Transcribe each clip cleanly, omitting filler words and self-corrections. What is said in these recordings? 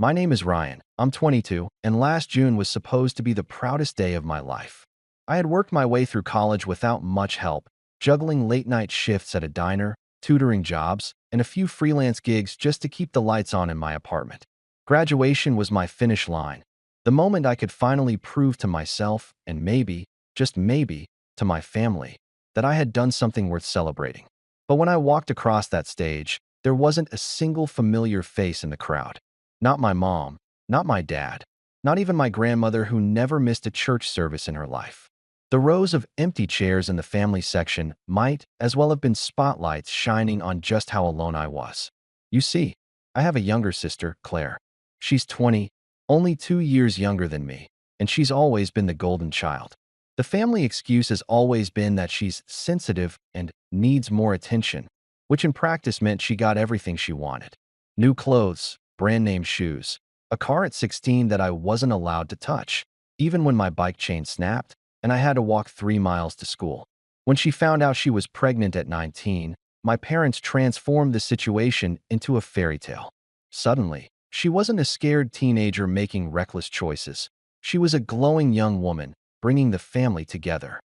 My name is Ryan. I'm 22, and last June was supposed to be the proudest day of my life. I had worked my way through college without much help, juggling late-night shifts at a diner, tutoring jobs, and a few freelance gigs just to keep the lights on in my apartment. Graduation was my finish line, the moment I could finally prove to myself, and maybe, just maybe, to my family, that I had done something worth celebrating. But when I walked across that stage, there wasn't a single familiar face in the crowd. Not my mom, not my dad, not even my grandmother who never missed a church service in her life. The rows of empty chairs in the family section might as well have been spotlights shining on just how alone I was. You see, I have a younger sister, Claire. She's 20, only 2 years younger than me, and she's always been the golden child. The family excuse has always been that she's sensitive and needs more attention, which in practice meant she got everything she wanted. New clothes, brand-name shoes, a car at 16 that I wasn't allowed to touch, even when my bike chain snapped and I had to walk 3 miles to school. When she found out she was pregnant at 19, my parents transformed the situation into a fairy tale. Suddenly, she wasn't a scared teenager making reckless choices. She was a glowing young woman, bringing the family together.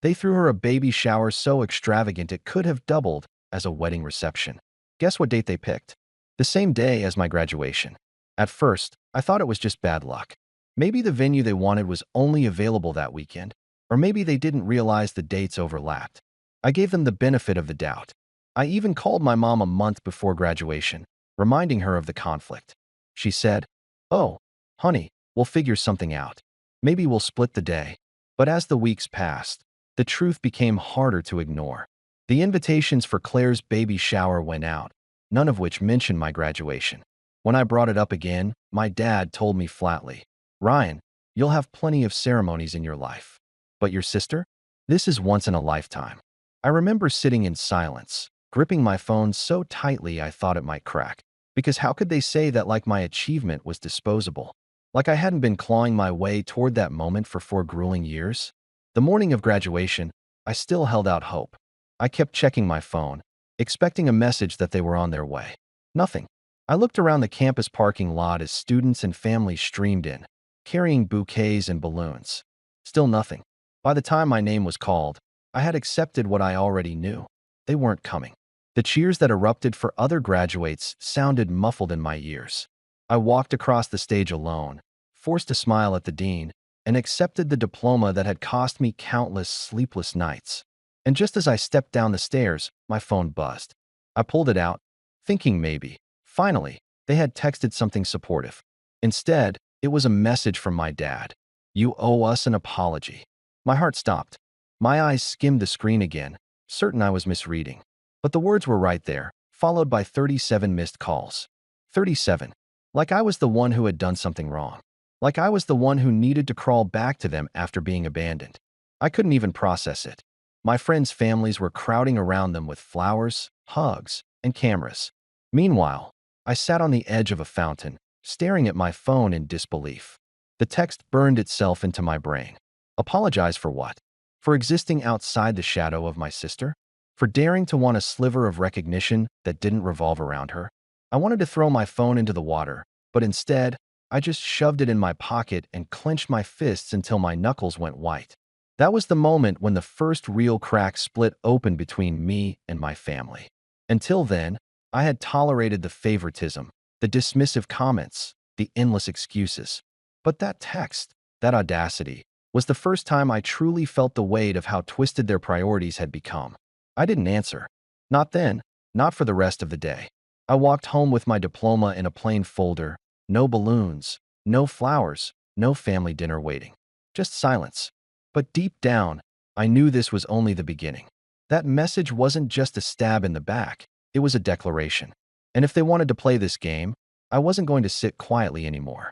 They threw her a baby shower so extravagant it could have doubled as a wedding reception. Guess what date they picked? The same day as my graduation. At first, I thought it was just bad luck. Maybe the venue they wanted was only available that weekend, or maybe they didn't realize the dates overlapped. I gave them the benefit of the doubt. I even called my mom a month before graduation, reminding her of the conflict. She said, "Oh, honey, we'll figure something out. Maybe we'll split the day." But as the weeks passed, the truth became harder to ignore. The invitations for Claire's baby shower went out, none of which mentioned my graduation. When I brought it up again, my dad told me flatly, "Ryan, you'll have plenty of ceremonies in your life. But your sister? This is once in a lifetime." I remember sitting in silence, gripping my phone so tightly I thought it might crack. Because how could they say that like my achievement was disposable? Like I hadn't been clawing my way toward that moment for 4 grueling years? The morning of graduation, I still held out hope. I kept checking my phone, expecting a message that they were on their way. Nothing. I looked around the campus parking lot as students and families streamed in, carrying bouquets and balloons. Still nothing. By the time my name was called, I had accepted what I already knew. They weren't coming. The cheers that erupted for other graduates sounded muffled in my ears. I walked across the stage alone, forced a smile at the dean, and accepted the diploma that had cost me countless sleepless nights. And just as I stepped down the stairs, my phone buzzed. I pulled it out, thinking maybe, finally, they had texted something supportive. Instead, it was a message from my dad. "You owe us an apology." My heart stopped. My eyes skimmed the screen again, certain I was misreading. But the words were right there, followed by 37 missed calls. 37. Like I was the one who had done something wrong. Like I was the one who needed to crawl back to them after being abandoned. I couldn't even process it. My friends' families were crowding around them with flowers, hugs, and cameras. Meanwhile, I sat on the edge of a fountain, staring at my phone in disbelief. The text burned itself into my brain. Apologize for what? For existing outside the shadow of my sister? For daring to want a sliver of recognition that didn't revolve around her? I wanted to throw my phone into the water, but instead, I just shoved it in my pocket and clenched my fists until my knuckles went white. That was the moment when the first real crack split open between me and my family. Until then, I had tolerated the favoritism, the dismissive comments, the endless excuses. But that text, that audacity, was the first time I truly felt the weight of how twisted their priorities had become. I didn't answer. Not then, not for the rest of the day. I walked home with my diploma in a plain folder, no balloons, no flowers, no family dinner waiting. Just silence. But deep down, I knew this was only the beginning. That message wasn't just a stab in the back, it was a declaration. And if they wanted to play this game, I wasn't going to sit quietly anymore.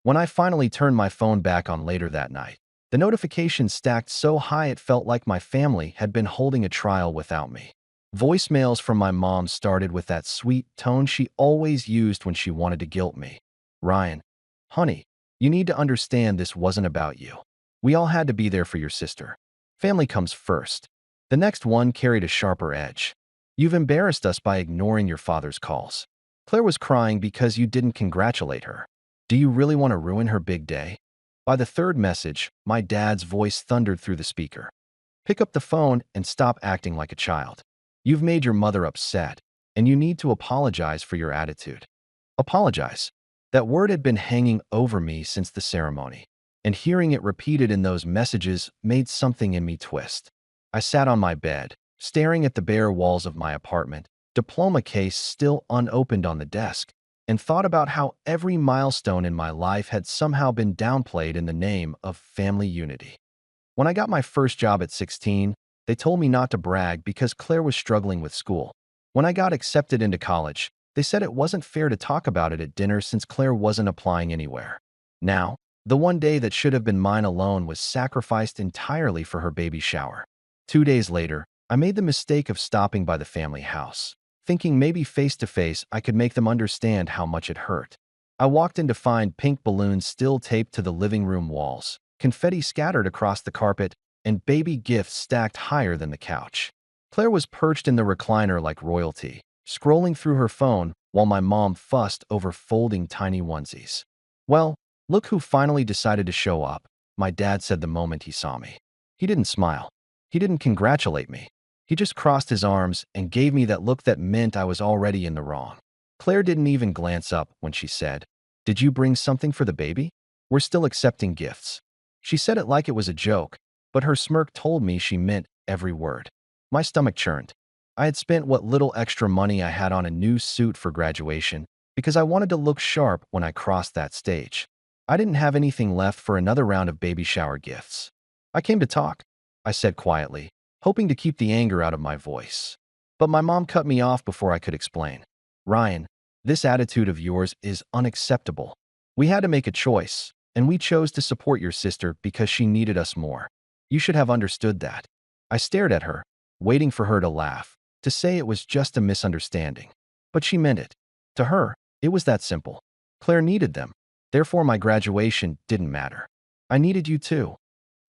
When I finally turned my phone back on later that night, the notifications stacked so high it felt like my family had been holding a trial without me. Voicemails from my mom started with that sweet tone she always used when she wanted to guilt me. "Ryan, honey, you need to understand this wasn't about you. We all had to be there for your sister. Family comes first." The next one carried a sharper edge. "You've embarrassed us by ignoring your father's calls. Claire was crying because you didn't congratulate her." Do you really want to ruin her big day? By the third message, my dad's voice thundered through the speaker. Pick up the phone and stop acting like a child. You've made your mother upset, and you need to apologize for your attitude. Apologize. That word had been hanging over me since the ceremony, and hearing it repeated in those messages made something in me twist. I sat on my bed, staring at the bare walls of my apartment, diploma case still unopened on the desk, and thought about how every milestone in my life had somehow been downplayed in the name of family unity. When I got my first job at 16, they told me not to brag because Claire was struggling with school. When I got accepted into college, they said it wasn't fair to talk about it at dinner since Claire wasn't applying anywhere. Now, the one day that should have been mine alone was sacrificed entirely for her baby shower. 2 days later, I made the mistake of stopping by the family house, thinking maybe face-to-face I could make them understand how much it hurt. I walked in to find pink balloons still taped to the living room walls, confetti scattered across the carpet, and baby gifts stacked higher than the couch. Claire was perched in the recliner like royalty, scrolling through her phone while my mom fussed over folding tiny onesies. "Well, look who finally decided to show up," my dad said the moment he saw me. He didn't smile. He didn't congratulate me. He just crossed his arms and gave me that look that meant I was already in the wrong. Claire didn't even glance up when she said, "Did you bring something for the baby? We're still accepting gifts." She said it like it was a joke, but her smirk told me she meant every word. My stomach churned. I had spent what little extra money I had on a new suit for graduation because I wanted to look sharp when I crossed that stage. I didn't have anything left for another round of baby shower gifts. "I came to talk," I said quietly, hoping to keep the anger out of my voice. But my mom cut me off before I could explain. "Ryan, this attitude of yours is unacceptable. We had to make a choice, and we chose to support your sister because she needed us more. You should have understood that." I stared at her, waiting for her to laugh, to say it was just a misunderstanding. But she meant it. To her, it was that simple. Claire needed them. Therefore, my graduation didn't matter. "I needed you too,"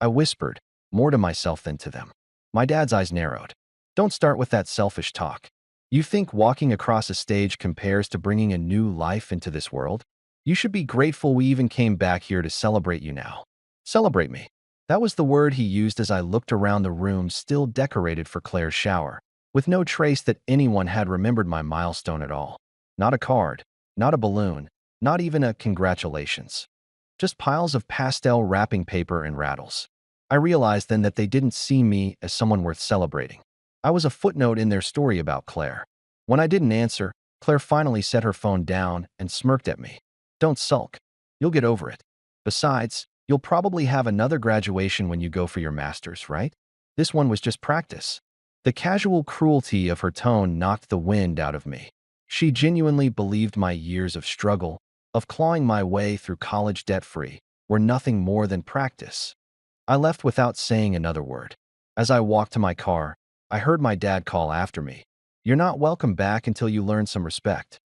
I whispered, more to myself than to them. My dad's eyes narrowed. "Don't start with that selfish talk. You think walking across a stage compares to bringing a new life into this world? You should be grateful we even came back here to celebrate you now." "Celebrate me." That was the word he used as I looked around the room still decorated for Claire's shower, with no trace that anyone had remembered my milestone at all. Not a card, not a balloon, not even a congratulations. Just piles of pastel wrapping paper and rattles. I realized then that they didn't see me as someone worth celebrating. I was a footnote in their story about Claire. When I didn't answer, Claire finally set her phone down and smirked at me. "Don't sulk. You'll get over it. Besides, you'll probably have another graduation when you go for your master's, right? This one was just practice." The casual cruelty of her tone knocked the wind out of me. She genuinely believed my years of struggle, of clawing my way through college debt-free, were nothing more than practice. I left without saying another word. As I walked to my car, I heard my dad call after me. "You're not welcome back until you learn some respect."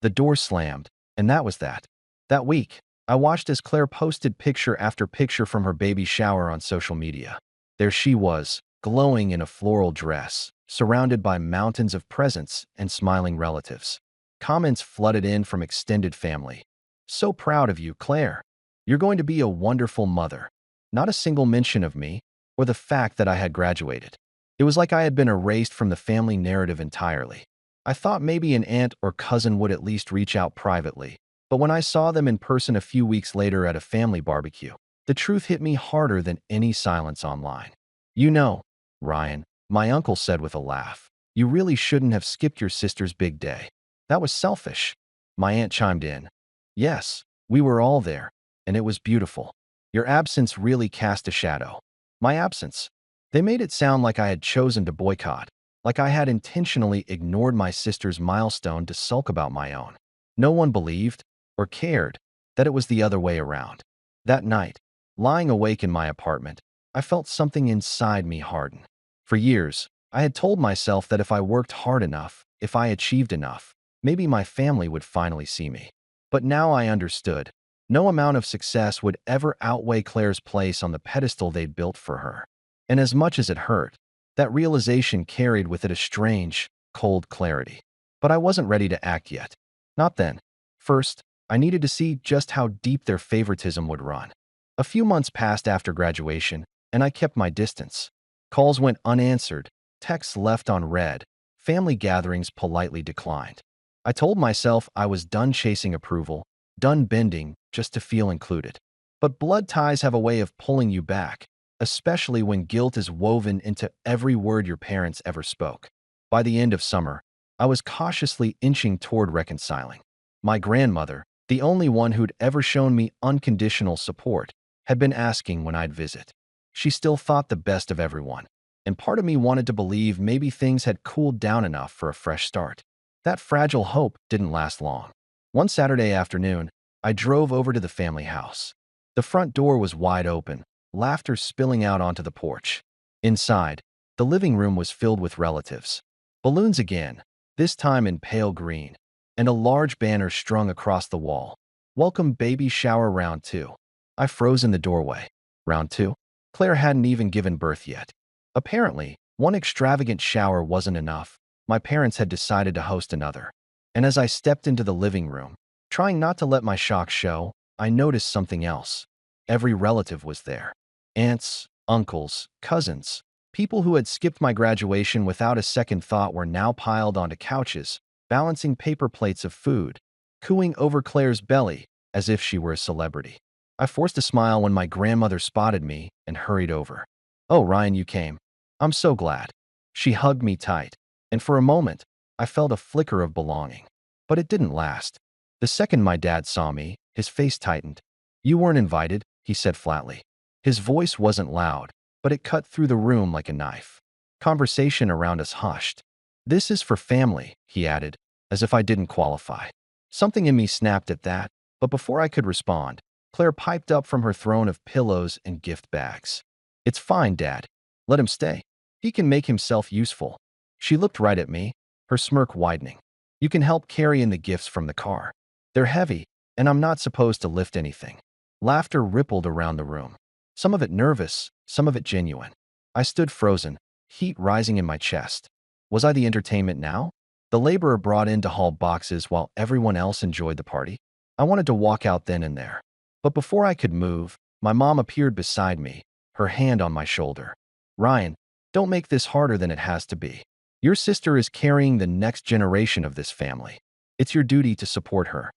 The door slammed, and that was that. That week, I watched as Claire posted picture after picture from her baby shower on social media. There she was, glowing in a floral dress, surrounded by mountains of presents and smiling relatives. Comments flooded in from extended family. "So proud of you, Claire. You're going to be a wonderful mother." Not a single mention of me, or the fact that I had graduated. It was like I had been erased from the family narrative entirely. I thought maybe an aunt or cousin would at least reach out privately, but when I saw them in person a few weeks later at a family barbecue, the truth hit me harder than any silence online. "You know, Ryan," my uncle said with a laugh, "you really shouldn't have skipped your sister's big day. That was selfish." My aunt chimed in. "Yes, we were all there, and it was beautiful. Your absence really cast a shadow." My absence. They made it sound like I had chosen to boycott, like I had intentionally ignored my sister's milestone to sulk about my own. No one believed, or cared, that it was the other way around. That night, lying awake in my apartment, I felt something inside me harden. For years, I had told myself that if I worked hard enough, if I achieved enough, maybe my family would finally see me. But now I understood. No amount of success would ever outweigh Claire's place on the pedestal they'd built for her. And as much as it hurt, that realization carried with it a strange, cold clarity. But I wasn't ready to act yet. Not then. First, I needed to see just how deep their favoritism would run. A few months passed after graduation, and I kept my distance. Calls went unanswered, texts left unread, family gatherings politely declined. I told myself I was done chasing approval, done bending just to feel included. But blood ties have a way of pulling you back, especially when guilt is woven into every word your parents ever spoke. By the end of summer, I was cautiously inching toward reconciling. My grandmother, the only one who'd ever shown me unconditional support, had been asking when I'd visit. She still thought the best of everyone, and part of me wanted to believe maybe things had cooled down enough for a fresh start. That fragile hope didn't last long. One Saturday afternoon, I drove over to the family house. The front door was wide open, laughter spilling out onto the porch. Inside, the living room was filled with relatives. Balloons again, this time in pale green, and a large banner strung across the wall. Welcome baby shower round 2. I froze in the doorway. Round 2? Claire hadn't even given birth yet. Apparently, one extravagant shower wasn't enough. My parents had decided to host another. And as I stepped into the living room, trying not to let my shock show, I noticed something else. Every relative was there. Aunts, uncles, cousins. People who had skipped my graduation without a second thought were now piled onto couches, balancing paper plates of food, cooing over Claire's belly as if she were a celebrity. I forced a smile when my grandmother spotted me and hurried over. "Oh, Ryan, you came. I'm so glad." She hugged me tight, and for a moment, I felt a flicker of belonging. But it didn't last. The second my dad saw me, his face tightened. "You weren't invited," he said flatly. His voice wasn't loud, but it cut through the room like a knife. Conversation around us hushed. "This is for family," he added, as if I didn't qualify. Something in me snapped at that, but before I could respond, Claire piped up from her throne of pillows and gift bags. "It's fine, Dad. Let him stay. He can make himself useful." She looked right at me, her smirk widening. "You can help carry in the gifts from the car. They're heavy, and I'm not supposed to lift anything." Laughter rippled around the room. Some of it nervous, some of it genuine. I stood frozen, heat rising in my chest. Was I the entertainment now? The laborer brought in to haul boxes while everyone else enjoyed the party? I wanted to walk out then and there. But before I could move, my mom appeared beside me, her hand on my shoulder. "Ryan, don't make this harder than it has to be. Your sister is carrying the next generation of this family. It's your duty to support her."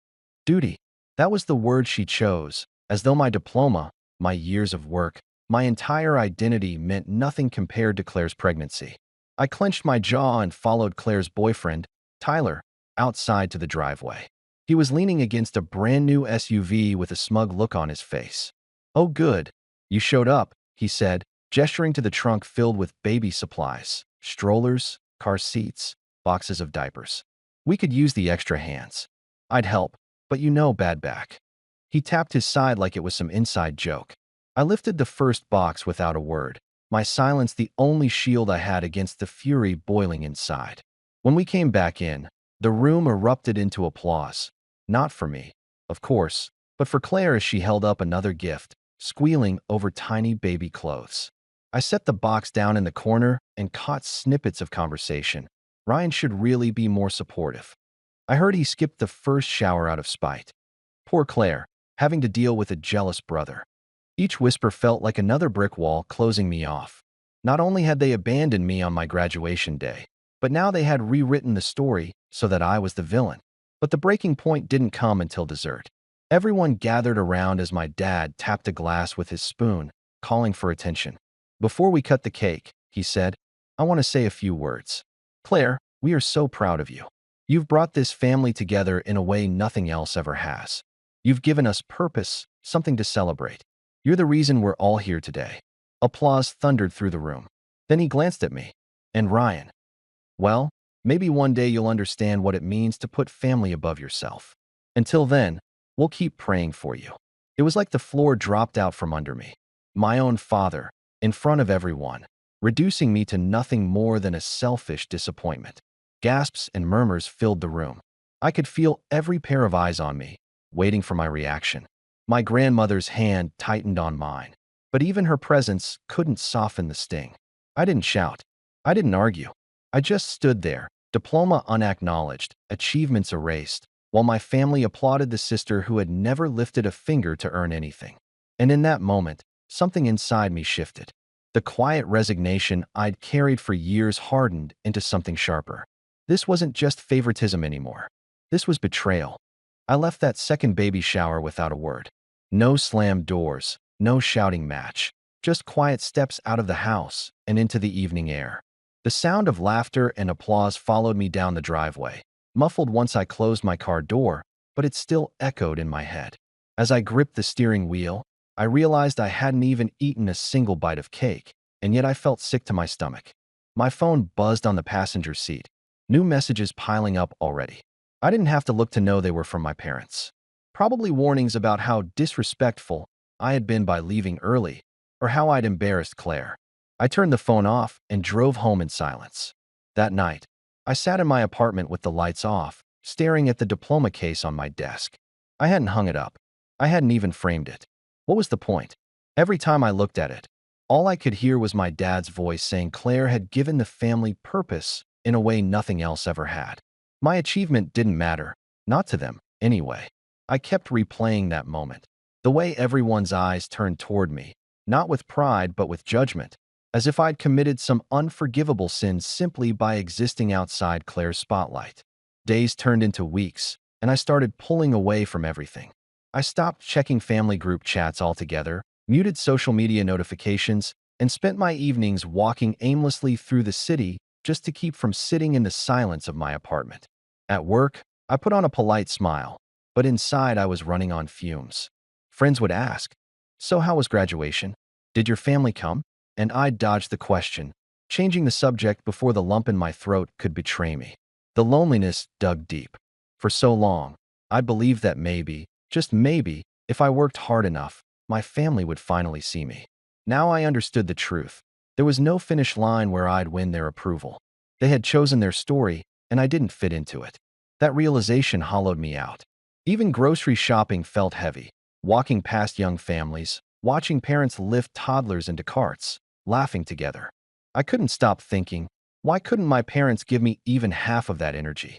Duty. That was the word she chose, as though my diploma, my years of work, my entire identity meant nothing compared to Claire's pregnancy. I clenched my jaw and followed Claire's boyfriend, Tyler, outside to the driveway. He was leaning against a brand new SUV with a smug look on his face. "Oh good, you showed up," he said, gesturing to the trunk filled with baby supplies, strollers, car seats, boxes of diapers. "We could use the extra hands. I'd help, but you know bad back." He tapped his side like it was some inside joke. I lifted the first box without a word, my silence the only shield I had against the fury boiling inside. When we came back in, the room erupted into applause. Not for me, of course, but for Claire as she held up another gift, squealing over tiny baby clothes. I set the box down in the corner and caught snippets of conversation. Ryan should really be more supportive. I heard he skipped the first shower out of spite. Poor Claire, having to deal with a jealous brother. Each whisper felt like another brick wall closing me off. Not only had they abandoned me on my graduation day, but now they had rewritten the story so that I was the villain. But the breaking point didn't come until dessert. Everyone gathered around as my dad tapped a glass with his spoon, calling for attention. "Before we cut the cake," he said, "I want to say a few words. Claire, we are so proud of you. You've brought this family together in a way nothing else ever has. You've given us purpose, something to celebrate. You're the reason we're all here today." Applause thundered through the room. Then he glanced at me. "And Ryan, well, maybe one day you'll understand what it means to put family above yourself. Until then, we'll keep praying for you." It was like the floor dropped out from under me. My own father, in front of everyone, reducing me to nothing more than a selfish disappointment. Gasps and murmurs filled the room. I could feel every pair of eyes on me, waiting for my reaction. My grandmother's hand tightened on mine, but even her presence couldn't soften the sting. I didn't shout. I didn't argue. I just stood there, diploma unacknowledged, achievements erased, while my family applauded the sister who had never lifted a finger to earn anything. And in that moment, something inside me shifted. The quiet resignation I'd carried for years hardened into something sharper. This wasn't just favoritism anymore. This was betrayal. I left that second baby shower without a word. No slammed doors, no shouting match, just quiet steps out of the house and into the evening air. The sound of laughter and applause followed me down the driveway, muffled once I closed my car door, but it still echoed in my head. As I gripped the steering wheel, I realized I hadn't even eaten a single bite of cake, and yet I felt sick to my stomach. My phone buzzed on the passenger seat, new messages piling up already. I didn't have to look to know they were from my parents. Probably warnings about how disrespectful I had been by leaving early, or how I'd embarrassed Claire. I turned the phone off and drove home in silence. That night, I sat in my apartment with the lights off, staring at the diploma case on my desk. I hadn't hung it up. I hadn't even framed it. What was the point? Every time I looked at it, all I could hear was my dad's voice saying Claire had given the family purpose in a way nothing else ever had. My achievement didn't matter, not to them, anyway. I kept replaying that moment, the way everyone's eyes turned toward me, not with pride but with judgment, as if I'd committed some unforgivable sin simply by existing outside Claire's spotlight. Days turned into weeks, and I started pulling away from everything. I stopped checking family group chats altogether, muted social media notifications, and spent my evenings walking aimlessly through the city just to keep from sitting in the silence of my apartment. At work, I put on a polite smile, but inside I was running on fumes. Friends would ask, "So how was graduation? Did your family come?" And I'd dodge the question, changing the subject before the lump in my throat could betray me. The loneliness dug deep. For so long, I believed that maybe, just maybe, if I worked hard enough, my family would finally see me. Now I understood the truth. There was no finish line where I'd win their approval. They had chosen their story, and I didn't fit into it. That realization hollowed me out. Even grocery shopping felt heavy. Walking past young families, watching parents lift toddlers into carts, laughing together. I couldn't stop thinking, why couldn't my parents give me even half of that energy?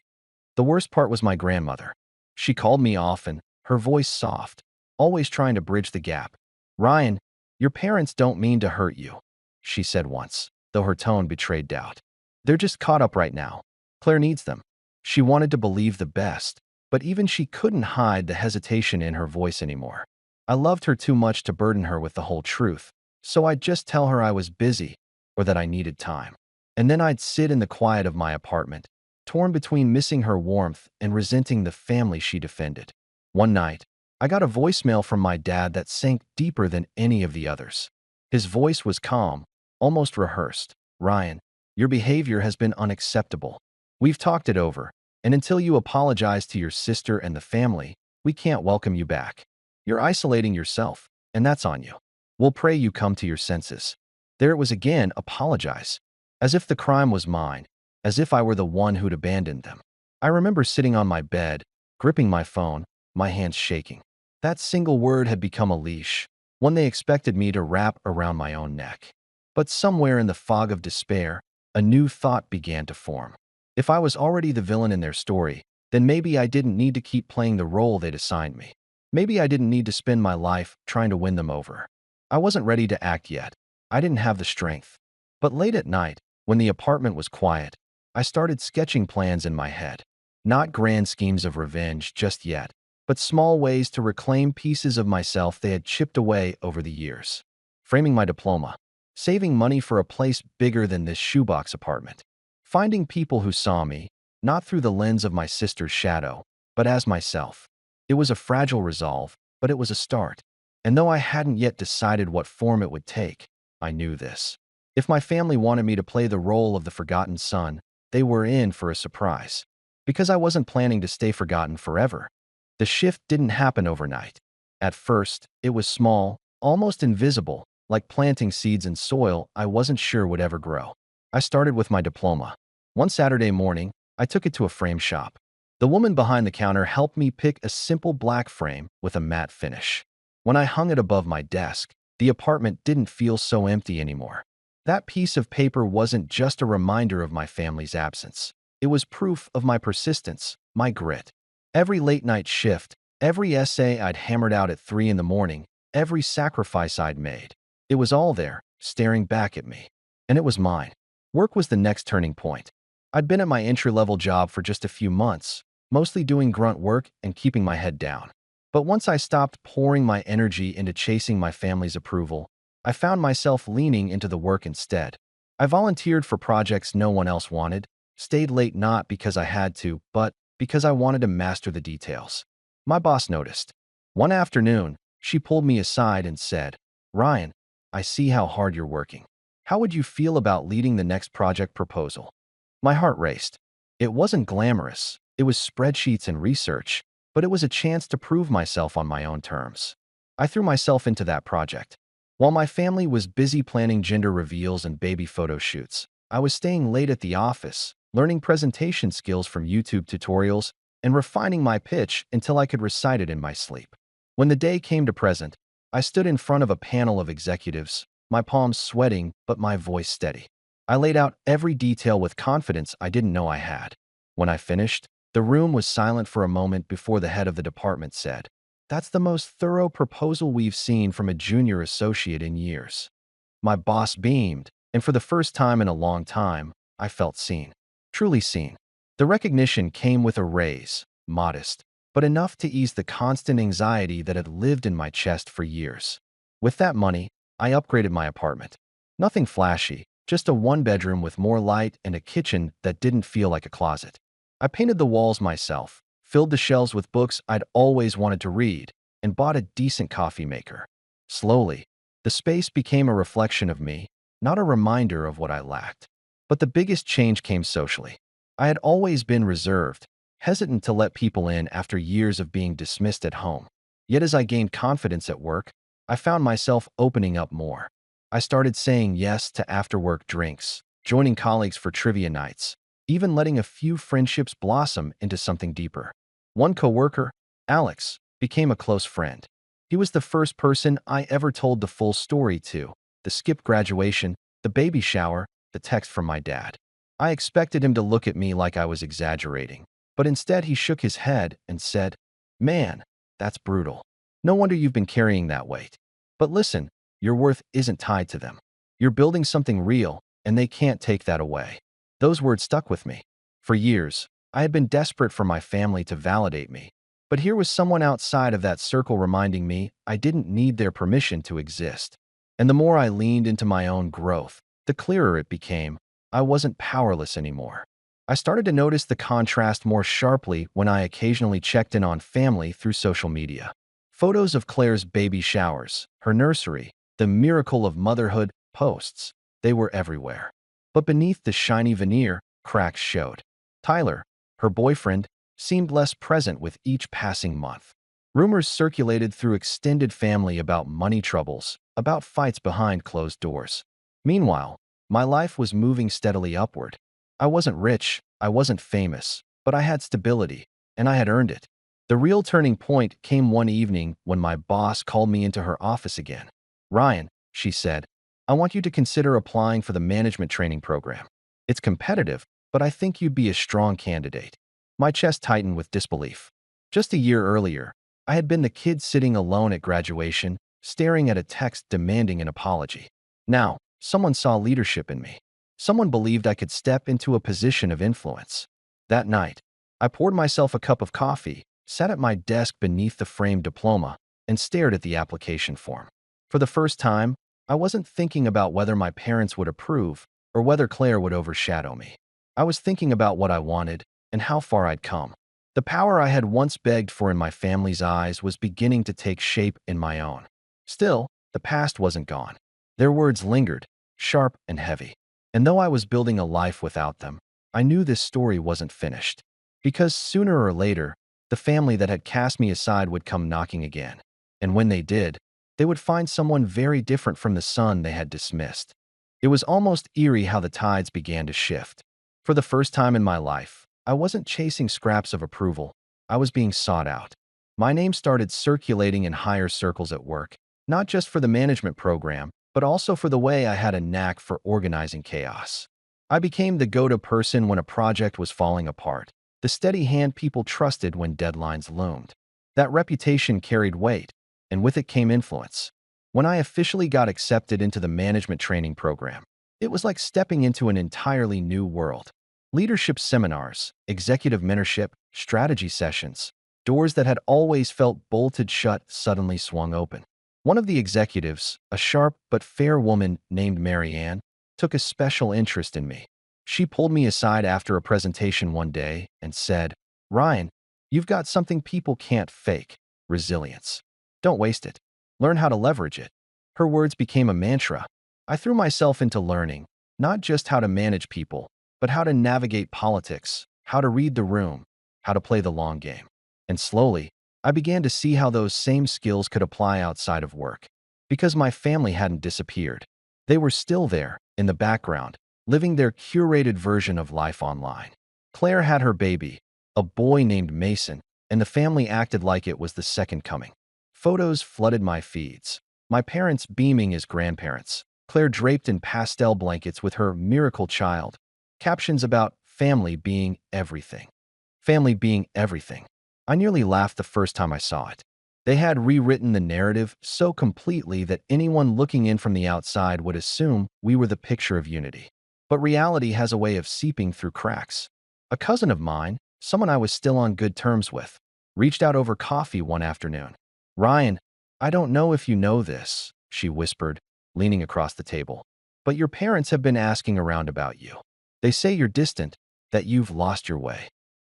The worst part was my grandmother. She called me often, her voice soft, always trying to bridge the gap. "Ryan, your parents don't mean to hurt you," she said once, though her tone betrayed doubt. "They're just caught up right now. Claire needs them." She wanted to believe the best, but even she couldn't hide the hesitation in her voice anymore. I loved her too much to burden her with the whole truth, so I'd just tell her I was busy or that I needed time. And then I'd sit in the quiet of my apartment, torn between missing her warmth and resenting the family she defended. One night, I got a voicemail from my dad that sank deeper than any of the others. His voice was calm, almost rehearsed. "Ryan, your behavior has been unacceptable. We've talked it over, and until you apologize to your sister and the family, we can't welcome you back. You're isolating yourself, and that's on you. We'll pray you come to your senses." There it was again, apologize. As if the crime was mine, as if I were the one who'd abandoned them. I remember sitting on my bed, gripping my phone, my hands shaking. That single word had become a leash, one they expected me to wrap around my own neck. But somewhere in the fog of despair, a new thought began to form. If I was already the villain in their story, then maybe I didn't need to keep playing the role they'd assigned me. Maybe I didn't need to spend my life trying to win them over. I wasn't ready to act yet. I didn't have the strength. But late at night, when the apartment was quiet, I started sketching plans in my head. Not grand schemes of revenge just yet, but small ways to reclaim pieces of myself they had chipped away over the years. Framing my diploma. Saving money for a place bigger than this shoebox apartment. Finding people who saw me, not through the lens of my sister's shadow, but as myself. It was a fragile resolve, but it was a start. And though I hadn't yet decided what form it would take, I knew this. If my family wanted me to play the role of the forgotten son, they were in for a surprise. Because I wasn't planning to stay forgotten forever. The shift didn't happen overnight. At first, it was small, almost invisible, like planting seeds in soil I wasn't sure would ever grow. I started with my diploma. One Saturday morning, I took it to a frame shop. The woman behind the counter helped me pick a simple black frame with a matte finish. When I hung it above my desk, the apartment didn't feel so empty anymore. That piece of paper wasn't just a reminder of my family's absence. It was proof of my persistence, my grit. Every late-night shift, every essay I'd hammered out at 3 in the morning, every sacrifice I'd made. It was all there, staring back at me. And it was mine. Work was the next turning point. I'd been at my entry-level job for just a few months, mostly doing grunt work and keeping my head down. But once I stopped pouring my energy into chasing my family's approval, I found myself leaning into the work instead. I volunteered for projects no one else wanted, stayed late not because I had to, but because I wanted to master the details. My boss noticed. One afternoon, she pulled me aside and said, "Ryan, I see how hard you're working. How would you feel about leading the next project proposal?" My heart raced. It wasn't glamorous. It was spreadsheets and research, but it was a chance to prove myself on my own terms. I threw myself into that project. While my family was busy planning gender reveals and baby photo shoots, I was staying late at the office, learning presentation skills from YouTube tutorials, and refining my pitch until I could recite it in my sleep. When the day came to present, I stood in front of a panel of executives, my palms sweating but my voice steady. I laid out every detail with confidence I didn't know I had. When I finished, the room was silent for a moment before the head of the department said, "That's the most thorough proposal we've seen from a junior associate in years." My boss beamed, and for the first time in a long time, I felt seen. Truly seen. The recognition came with a raise, modest, but enough to ease the constant anxiety that had lived in my chest for years. With that money, I upgraded my apartment. Nothing flashy, just a one-bedroom with more light and a kitchen that didn't feel like a closet. I painted the walls myself, filled the shelves with books I'd always wanted to read, and bought a decent coffee maker. Slowly, the space became a reflection of me, not a reminder of what I lacked. But the biggest change came socially. I had always been reserved, hesitant to let people in after years of being dismissed at home. Yet as I gained confidence at work, I found myself opening up more. I started saying yes to after-work drinks, joining colleagues for trivia nights, even letting a few friendships blossom into something deeper. One coworker, Alex, became a close friend. He was the first person I ever told the full story to: the skipped graduation, the baby shower, the text from my dad. I expected him to look at me like I was exaggerating, but instead he shook his head and said, "Man, that's brutal. No wonder you've been carrying that weight. But listen, your worth isn't tied to them. You're building something real, and they can't take that away." Those words stuck with me. For years, I had been desperate for my family to validate me. But here was someone outside of that circle reminding me I didn't need their permission to exist. And the more I leaned into my own growth, the clearer it became. I wasn't powerless anymore. I started to notice the contrast more sharply when I occasionally checked in on family through social media. Photos of Claire's baby showers, her nursery, the miracle of motherhood posts, they were everywhere. But beneath the shiny veneer, cracks showed. Tyler, her boyfriend, seemed less present with each passing month. Rumors circulated through extended family about money troubles, about fights behind closed doors. Meanwhile, my life was moving steadily upward. I wasn't rich, I wasn't famous, but I had stability, and I had earned it. The real turning point came one evening when my boss called me into her office again. "Ryan," she said, "I want you to consider applying for the management training program. It's competitive, but I think you'd be a strong candidate." My chest tightened with disbelief. Just a year earlier, I had been the kid sitting alone at graduation, staring at a text demanding an apology. Now, someone saw leadership in me. Someone believed I could step into a position of influence. That night, I poured myself a cup of coffee, sat at my desk beneath the framed diploma, and stared at the application form. For the first time, I wasn't thinking about whether my parents would approve or whether Claire would overshadow me. I was thinking about what I wanted and how far I'd come. The power I had once begged for in my family's eyes was beginning to take shape in my own. Still, the past wasn't gone. Their words lingered, sharp and heavy. And though I was building a life without them, I knew this story wasn't finished. Because sooner or later, the family that had cast me aside would come knocking again. And when they did, they would find someone very different from the son they had dismissed. It was almost eerie how the tides began to shift. For the first time in my life, I wasn't chasing scraps of approval. I was being sought out. My name started circulating in higher circles at work, not just for the management program, but also for the way I had a knack for organizing chaos. I became the go-to person when a project was falling apart, the the steady hand people trusted when deadlines loomed. That reputation carried weight, and with it came influence. When I officially got accepted into the management training program, it was like stepping into an entirely new world. Leadership seminars, executive mentorship, strategy sessions, doors that had always felt bolted shut suddenly swung open. One of the executives, a sharp but fair woman named Marianne, took a special interest in me. She pulled me aside after a presentation one day and said, "Ryan, you've got something people can't fake: resilience. Don't waste it. Learn how to leverage it." Her words became a mantra. I threw myself into learning, not just how to manage people, but how to navigate politics, how to read the room, how to play the long game. And slowly, I began to see how those same skills could apply outside of work. Because my family hadn't disappeared. They were still there, in the background, living their curated version of life online. Claire had her baby, a boy named Mason, and the family acted like it was the second coming. Photos flooded my feeds. My parents beaming as grandparents, Claire draped in pastel blankets with her miracle child. Captions about family being everything. Family being everything. I nearly laughed the first time I saw it. They had rewritten the narrative so completely that anyone looking in from the outside would assume we were the picture of unity. But reality has a way of seeping through cracks. A cousin of mine, someone I was still on good terms with, reached out over coffee one afternoon. "Ryan, I don't know if you know this," she whispered, leaning across the table, "but your parents have been asking around about you. They say you're distant, that you've lost your way.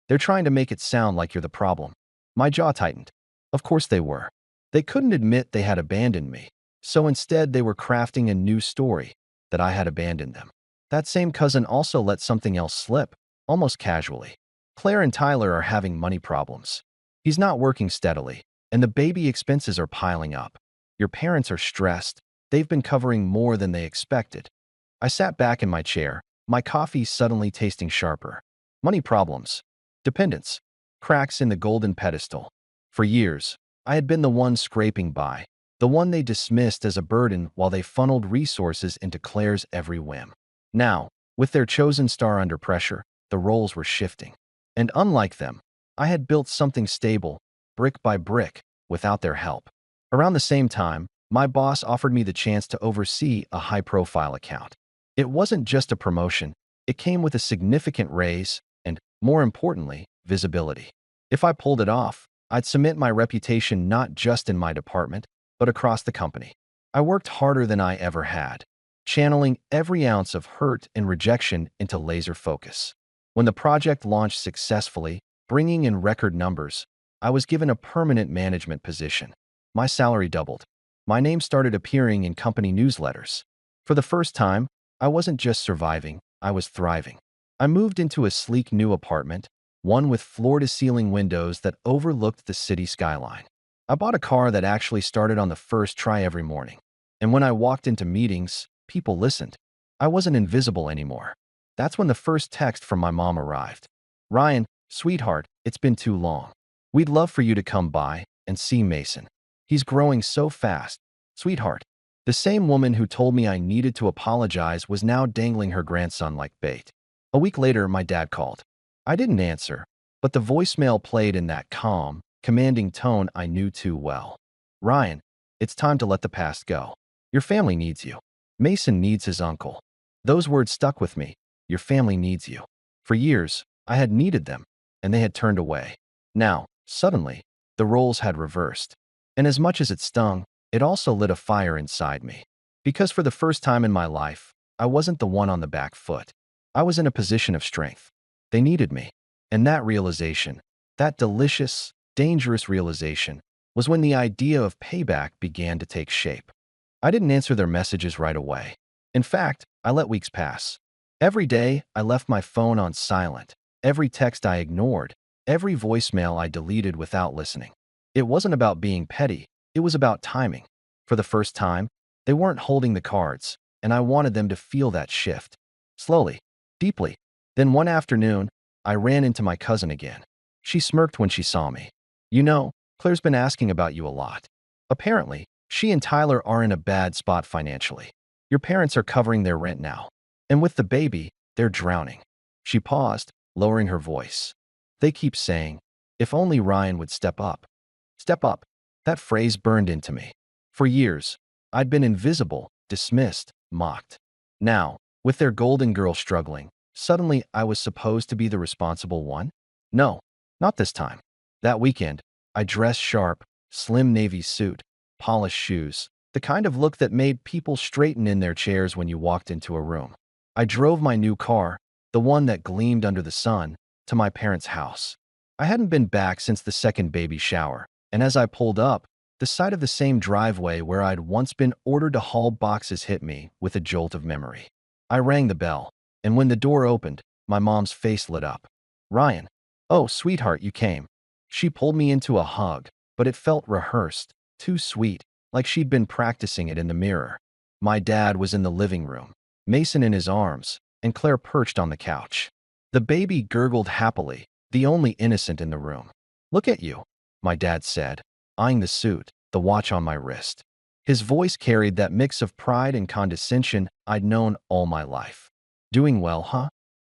They're trying to make it sound like you're the problem." My jaw tightened. Of course they were. They couldn't admit they had abandoned me, so instead they were crafting a new story, that I had abandoned them. That same cousin also let something else slip, almost casually. "Claire and Tyler are having money problems. He's not working steadily, and the baby expenses are piling up. Your parents are stressed. They've been covering more than they expected." I sat back in my chair, my coffee suddenly tasting sharper. Money problems. Dependence. Cracks in the golden pedestal. For years, I had been the one scraping by, the one they dismissed as a burden while they funneled resources into Claire's every whim. Now, with their chosen star under pressure, the roles were shifting. And unlike them, I had built something stable, brick by brick, without their help. Around the same time, my boss offered me the chance to oversee a high-profile account. It wasn't just a promotion, it came with a significant raise and, more importantly, visibility. If I pulled it off, I'd cement my reputation not just in my department, but across the company. I worked harder than I ever had, channeling every ounce of hurt and rejection into laser focus. When the project launched successfully, bringing in record numbers, I was given a permanent management position. My salary doubled. My name started appearing in company newsletters. For the first time, I wasn't just surviving, I was thriving. I moved into a sleek new apartment, one with floor-to-ceiling windows that overlooked the city skyline. I bought a car that actually started on the first try every morning. And when I walked into meetings, people listened. I wasn't invisible anymore. That's when the first text from my mom arrived. "Ryan, sweetheart, it's been too long. We'd love for you to come by and see Mason. He's growing so fast. Sweetheart." The same woman who told me I needed to apologize was now dangling her grandson like bait. A week later, my dad called. I didn't answer, but the voicemail played in that calm, commanding tone I knew too well. "Ryan, it's time to let the past go. Your family needs you. Mason needs his uncle." Those words stuck with me. Your family needs you. For years, I had needed them, and they had turned away. Now, suddenly, the roles had reversed. And as much as it stung, it also lit a fire inside me. Because for the first time in my life, I wasn't the one on the back foot. I was in a position of strength. They needed me. And that realization, that delicious, dangerous realization, was when the idea of payback began to take shape. I didn't answer their messages right away. In fact, I let weeks pass. Every day, I left my phone on silent. Every text I ignored. Every voicemail I deleted without listening. It wasn't about being petty. It was about timing. For the first time, they weren't holding the cards, and I wanted them to feel that shift. Slowly, deeply. Then one afternoon, I ran into my cousin again. She smirked when she saw me. "You know, Claire's been asking about you a lot. Apparently, she and Tyler are in a bad spot financially. Your parents are covering their rent now. And with the baby, they're drowning." She paused, lowering her voice. They keep saying, if only Ryan would step up. Step up. That phrase burned into me. For years, I'd been invisible, dismissed, mocked. Now, with their golden girl struggling, suddenly I was supposed to be the responsible one? No, not this time. That weekend, I dressed sharp, slim navy suit, polished shoes, the kind of look that made people straighten in their chairs when you walked into a room. I drove my new car, the one that gleamed under the sun, to my parents' house. I hadn't been back since the second baby shower, and as I pulled up, the sight of the same driveway where I'd once been ordered to haul boxes hit me with a jolt of memory. I rang the bell, and when the door opened, my mom's face lit up. Ryan. Oh, sweetheart, you came. She pulled me into a hug, but it felt rehearsed, too sweet, like she'd been practicing it in the mirror. My dad was in the living room, Mason in his arms, and Claire perched on the couch. The baby gurgled happily, the only innocent in the room. Look at you, my dad said, eyeing the suit, the watch on my wrist. His voice carried that mix of pride and condescension I'd known all my life. Doing well, huh?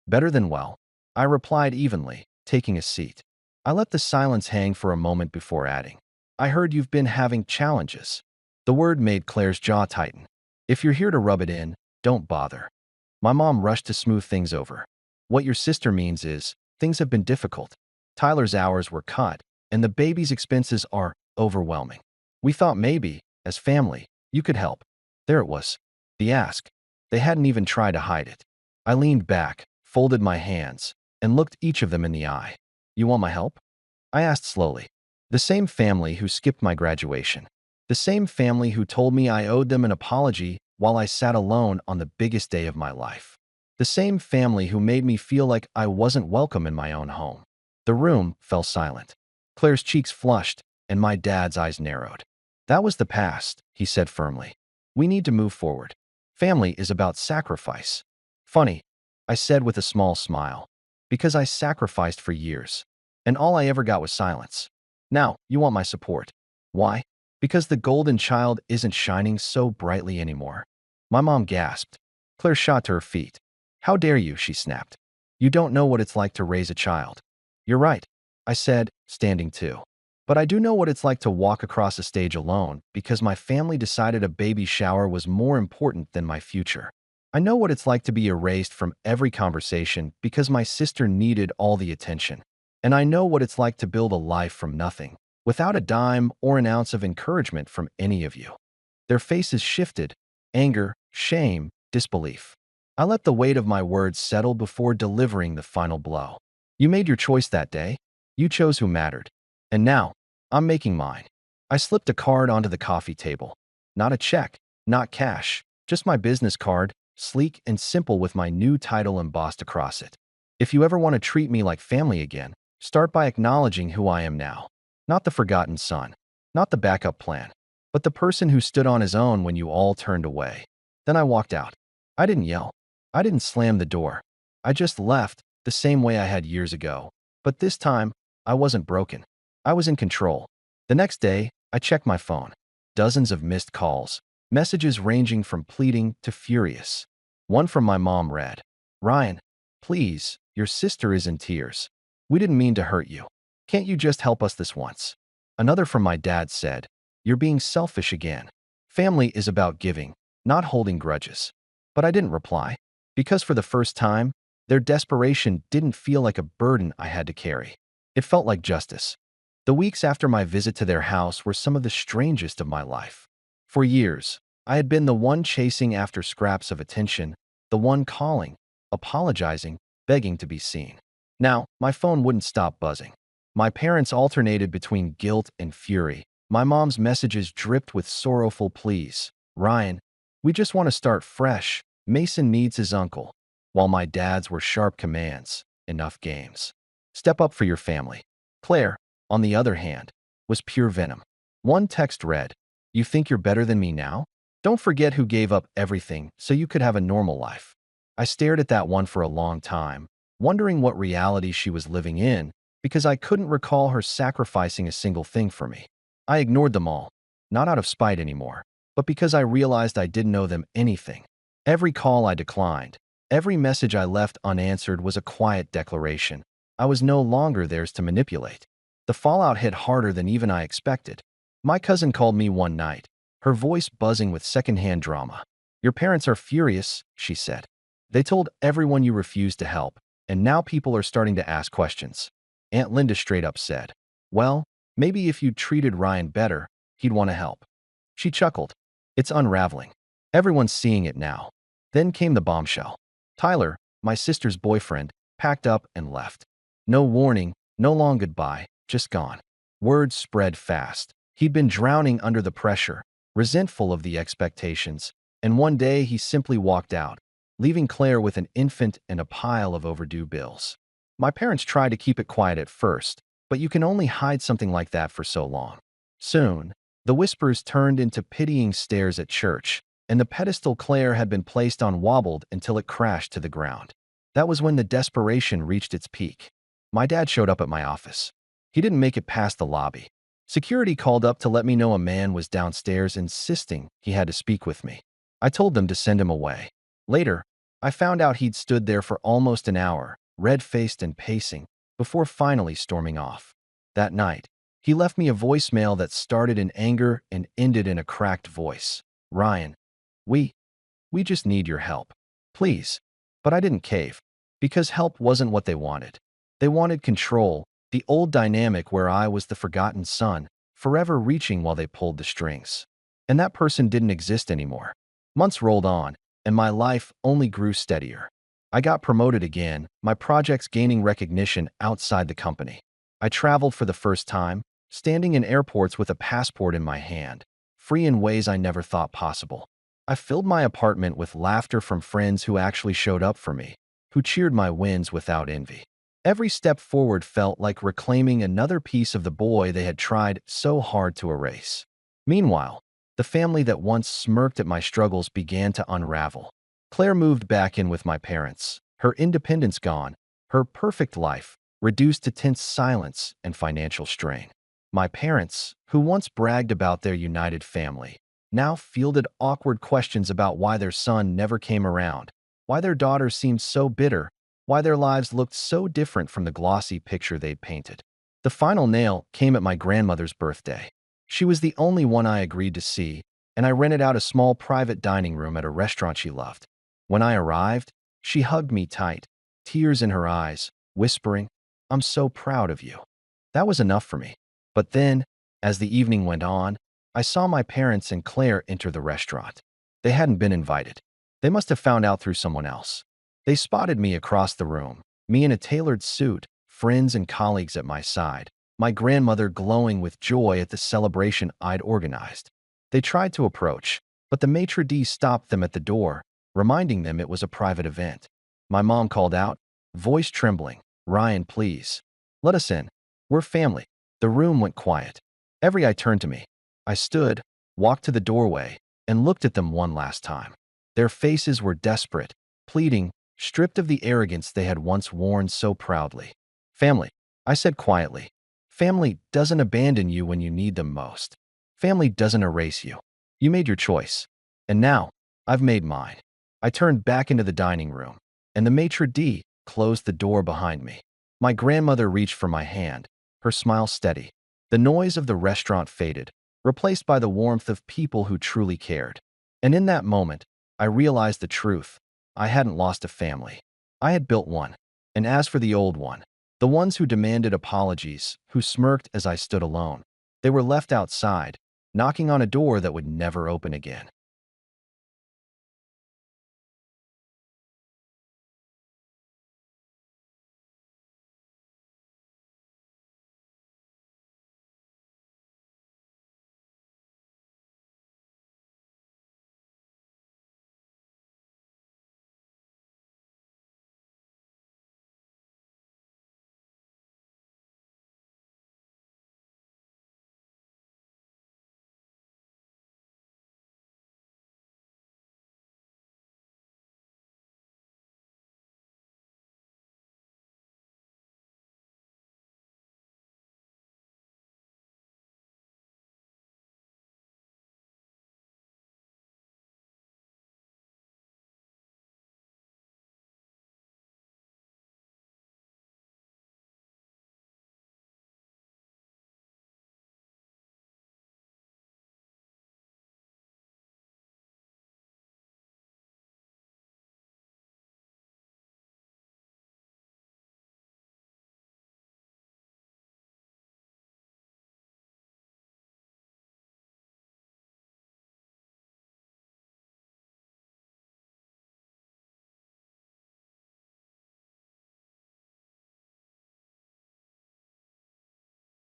Better than well, I replied evenly, taking a seat. I let the silence hang for a moment before adding, I heard you've been having challenges. The word made Claire's jaw tighten. If you're here to rub it in, don't bother. My mom rushed to smooth things over. What your sister means is, things have been difficult. Tyler's hours were cut, and the baby's expenses are overwhelming. We thought maybe, as family, you could help. There it was. The ask. They hadn't even tried to hide it. I leaned back, folded my hands, and looked each of them in the eye. You want my help? I asked slowly. The same family who skipped my graduation. The same family who told me I owed them an apology while I sat alone on the biggest day of my life. The same family who made me feel like I wasn't welcome in my own home. The room fell silent. Claire's cheeks flushed, and my dad's eyes narrowed. That was the past, he said firmly. We need to move forward. Family is about sacrifice. Funny, I said with a small smile, because I sacrificed for years, and all I ever got was silence. Now, you want my support. Why? Because the golden child isn't shining so brightly anymore. My mom gasped. Claire shot to her feet. How dare you, she snapped. You don't know what it's like to raise a child. You're right, I said, standing too. But I do know what it's like to walk across a stage alone because my family decided a baby shower was more important than my future. I know what it's like to be erased from every conversation because my sister needed all the attention. And I know what it's like to build a life from nothing, without a dime or an ounce of encouragement from any of you. Their faces shifted, anger, shame, disbelief. I let the weight of my words settle before delivering the final blow. You made your choice that day. You chose who mattered. And now, I'm making mine. I slipped a card onto the coffee table. Not a check, not cash, just my business card, sleek and simple with my new title embossed across it. If you ever want to treat me like family again, start by acknowledging who I am now. Not the forgotten son, not the backup plan, but the person who stood on his own when you all turned away. Then I walked out. I didn't yell. I didn't slam the door. I just left, the same way I had years ago. But this time, I wasn't broken. I was in control. The next day, I checked my phone. Dozens of missed calls, messages ranging from pleading to furious. One from my mom read, Ryan, please, your sister is in tears. We didn't mean to hurt you. Can't you just help us this once? Another from my dad said, you're being selfish again. Family is about giving, not holding grudges. But I didn't reply, because for the first time, their desperation didn't feel like a burden I had to carry. It felt like justice. The weeks after my visit to their house were some of the strangest of my life. For years, I had been the one chasing after scraps of attention, the one calling, apologizing, begging to be seen. Now, my phone wouldn't stop buzzing. My parents alternated between guilt and fury. My mom's messages dripped with sorrowful pleas. Ryan, we just want to start fresh. Mason needs his uncle. While my dad's were sharp commands. Enough games. Step up for your family. Claire, on the other hand, was pure venom. One text read, you think you're better than me now? Don't forget who gave up everything so you could have a normal life. I stared at that one for a long time, wondering what reality she was living in, because I couldn't recall her sacrificing a single thing for me. I ignored them all, not out of spite anymore, but because I realized I didn't owe them anything. Every call I declined, every message I left unanswered was a quiet declaration. I was no longer theirs to manipulate. The fallout hit harder than even I expected. My cousin called me one night, her voice buzzing with secondhand drama. "Your parents are furious," she said. "They told everyone you refused to help, and now people are starting to ask questions." Aunt Linda straight up said, "Well, maybe if you treated Ryan better, he'd want to help." She chuckled. "It's unraveling. Everyone's seeing it now." Then came the bombshell. Tyler, my sister's boyfriend, packed up and left. No warning, no long goodbye, just gone. Word spread fast. He'd been drowning under the pressure, resentful of the expectations, and one day he simply walked out, leaving Claire with an infant and a pile of overdue bills. My parents tried to keep it quiet at first, but you can only hide something like that for so long. Soon, the whispers turned into pitying stares at church, and the pedestal Claire had been placed on wobbled until it crashed to the ground. That was when the desperation reached its peak. My dad showed up at my office. He didn't make it past the lobby. Security called up to let me know a man was downstairs insisting he had to speak with me. I told them to send him away. Later, I found out he'd stood there for almost an hour, red-faced and pacing, before finally storming off. That night, he left me a voicemail that started in anger and ended in a cracked voice. "Ryan, we just need your help. Please." But I didn't cave, because help wasn't what they wanted. They wanted control, the old dynamic where I was the forgotten son, forever reaching while they pulled the strings. And that person didn't exist anymore. Months rolled on, and my life only grew steadier. I got promoted again, my projects gaining recognition outside the company. I traveled for the first time, standing in airports with a passport in my hand, free in ways I never thought possible. I filled my apartment with laughter from friends who actually showed up for me, who cheered my wins without envy. Every step forward felt like reclaiming another piece of the boy they had tried so hard to erase. Meanwhile, the family that once smirked at my struggles began to unravel. Claire moved back in with my parents, her independence gone, her perfect life reduced to tense silence and financial strain. My parents, who once bragged about their united family, now fielded awkward questions about why their son never came around, why their daughter seemed so bitter, why their lives looked so different from the glossy picture they'd painted. The final nail came at my grandmother's birthday. She was the only one I agreed to see, and I rented out a small private dining room at a restaurant she loved. When I arrived, she hugged me tight, tears in her eyes, whispering, "I'm so proud of you." That was enough for me. But then, as the evening went on, I saw my parents and Claire enter the restaurant. They hadn't been invited. They must have found out through someone else. They spotted me across the room, me in a tailored suit, friends and colleagues at my side, my grandmother glowing with joy at the celebration I'd organized. They tried to approach, but the maitre d' stopped them at the door, reminding them it was a private event. My mom called out, voice trembling, "Ryan, please. Let us in. We're family." The room went quiet. Every eye turned to me. I stood, walked to the doorway, and looked at them one last time. Their faces were desperate, pleading, stripped of the arrogance they had once worn so proudly. "Family," I said quietly. "Family doesn't abandon you when you need them most. Family doesn't erase you. You made your choice. And now, I've made mine." I turned back into the dining room, and the maitre d' closed the door behind me. My grandmother reached for my hand, her smile steady. The noise of the restaurant faded, replaced by the warmth of people who truly cared. And in that moment, I realized the truth. I hadn't lost a family. I had built one. And as for the old one, the ones who demanded apologies, who smirked as I stood alone, they were left outside, knocking on a door that would never open again.